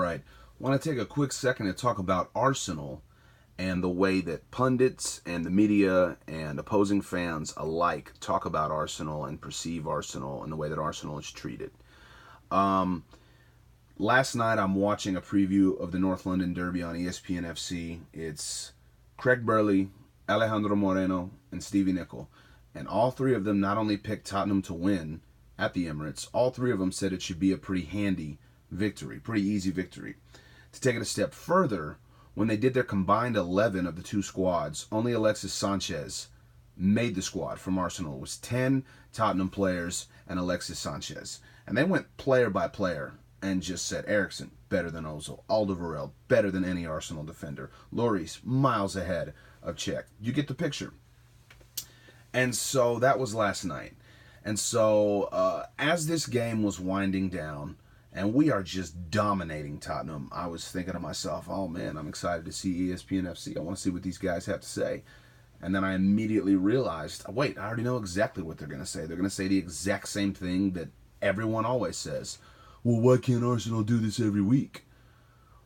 right. Want to take a quick second to talk about Arsenal and the way that pundits and the media and opposing fans alike talk about Arsenal and perceive Arsenal and the way that Arsenal is treated. Um, Last night I'm watching a preview of the North London Derby on ESPN FC. It's Craig Burley, Alejandro Moreno, and Stevie Nicol. And all three of them not only picked Tottenham to win at the Emirates, all three of them said it should be a pretty handy victory, pretty easy victory. To take it a step further, when they did their combined 11 of the two squads, only Alexis Sanchez made the squad from Arsenal. It was 10 Tottenham players and Alexis Sanchez. And they went player by player and just said Eriksen, better than Ozil. Alderweireld, better than any Arsenal defender. Lloris, miles ahead of Cech. You get the picture. And so that was last night. And so as this game was winding down, and we are just dominating Tottenham, I was thinking to myself, oh man, I'm excited to see ESPN FC. I want to see what these guys have to say. And then I immediately realized, wait, I already know exactly what they're going to say. They're going to say the exact same thing that everyone always says. Well, why can't Arsenal do this every week?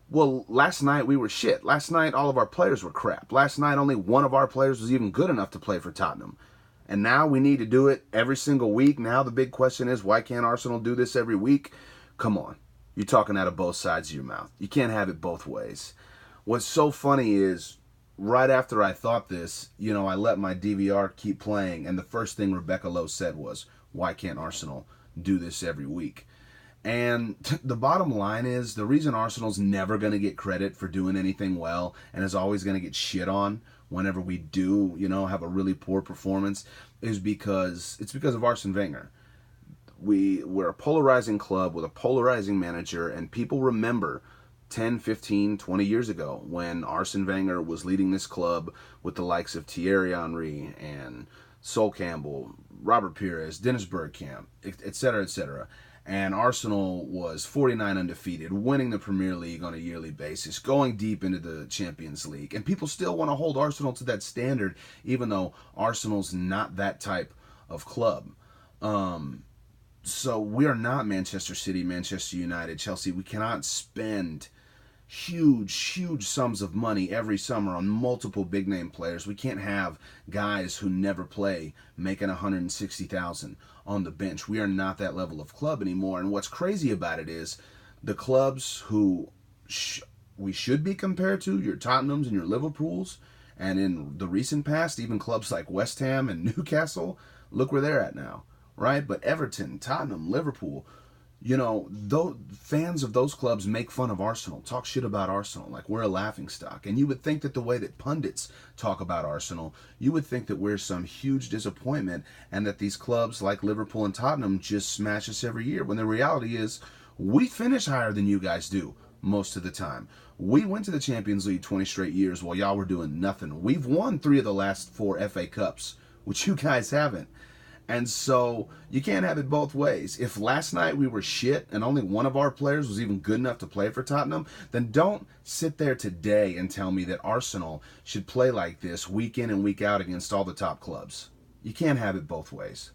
Well, last night we were shit. Last night all of our players were crap. Last night only one of our players was even good enough to play for Tottenham. And now we need to do it every single week. Now the big question is, why can't Arsenal do this every week? Come on. You're talking out of both sides of your mouth. You can't have it both ways. What's so funny is, right after I thought this, I let my DVR keep playing, and the first thing Rebecca Lowe said was, why can't Arsenal do this every week? And the bottom line is, the reason Arsenal's never going to get credit for doing anything well and is always going to get shit on whenever we do, have a really poor performance is because of Arsene Wenger. We're a polarizing club with a polarizing manager, and people remember 10, 15, 20 years ago when Arsene Wenger was leading this club with the likes of Thierry Henry and Sol Campbell, Robert Pires, Dennis Bergkamp, etc., etc. And Arsenal was 49 undefeated, winning the Premier League on a yearly basis, going deep into the Champions League. And people still want to hold Arsenal to that standard, even though Arsenal's not that type of club. So we are not Manchester City, Manchester United, Chelsea. We cannot spend huge sums of money every summer on multiple big name players. We can't have guys who never play making $160,000 on the bench. We are not that level of club anymore. And what's crazy about it is the clubs who we should be compared to, your Tottenhams and your Liverpools, and in the recent past, even clubs like West Ham and Newcastle, look where they're at now, right? But Everton, Tottenham, Liverpool, those fans of those clubs make fun of Arsenal, talk shit about Arsenal like we're a laughingstock. And you would think that the way that pundits talk about Arsenal, you would think that we're some huge disappointment and that these clubs like Liverpool and Tottenham just smash us every year, when the reality is we finish higher than you guys do most of the time. We went to the Champions League 20 straight years while y'all were doing nothing. We've won 3 of the last 4 FA Cups, which you guys haven't. And so you can't have it both ways. If last night we were shit and only one of our players was even good enough to play for Tottenham, then don't sit there today and tell me that Arsenal should play like this week in and week out against all the top clubs. You can't have it both ways.